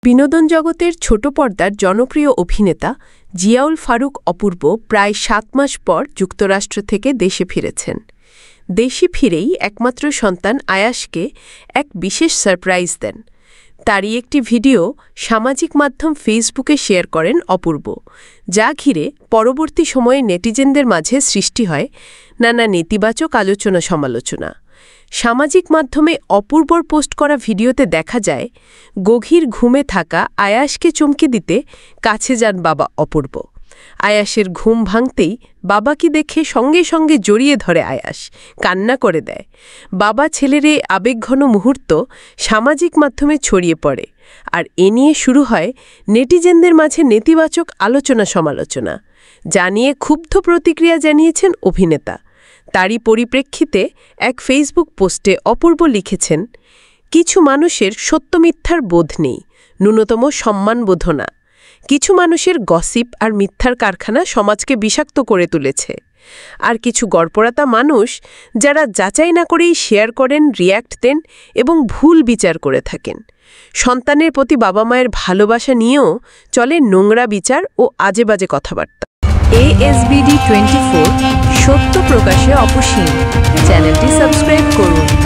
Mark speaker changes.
Speaker 1: বিনোদন জগতের ছোট পর্দার জনপ্রিয় অভিনেতা জিয়াউল ফারুক অপূর্ব প্রায় ৭ মাস পর যুক্তরাষ্ট্র থেকে দেশে ফিরেছেন। দেশে ফিরেই একমাত্র সন্তান আয়াশকে এক বিশেষ সারপ্রাইজ দেন। তারই একটি ভিডিও সামাজিক মাধ্যম ফেসবুকে শেয়ার করেন অপূর্ব, যা ঘিরে পরবর্তী সময়ে নেটিজেনদের মাঝে সৃষ্টি হয় নানা নেতিবাচক আলোচনা সমালোচনা। সামাজিক মাধ্যমে অপূর্বর পোস্ট করা ভিডিওতে দেখা যায় গভীর ঘুমে থাকা আয়াশকে চমকে দিতে কাছে যান বাবা অপূর্ব। আয়াশের ঘুম ভাঙতেই বাবাকে দেখে সঙ্গে সঙ্গে জড়িয়ে ধরে আয়াশ, কান্না করে দেয়। বাবা ছেলের এই আবেগঘন মুহূর্ত সামাজিক মাধ্যমে ছড়িয়ে পড়ে, আর এ নিয়ে শুরু হয় নেটিজেনদের মাঝে নেতিবাচক আলোচনা সমালোচনা, যা নিয়ে ক্ষুব্ধ প্রতিক্রিয়া জানিয়েছেন অভিনেতা। তারই পরিপ্রেক্ষিতে এক ফেসবুক পোস্টে অপূর্ব লিখেছেন, কিছু মানুষের সত্য মিথ্যার বোধ নেই, ন্যূনতম সম্মানবোধ না। কিছু মানুষের গসিপ আর মিথ্যার কারখানা সমাজকে বিষাক্ত করে তুলেছে। আর কিছু গড়পড়াতা মানুষ যারা যাচাই না করেই শেয়ার করেন, রিয়্যাক্ট দেন এবং ভুল বিচার করে থাকেন। সন্তানের প্রতি বাবা মায়ের ভালোবাসা নিয়েও চলে নোংরা বিচার ও আজেবাজে কথাবার্তা। ASBD24 সত্য প্রকাশে অপসীম চ্যানেলটি সাবস্ক্রাইব করুন।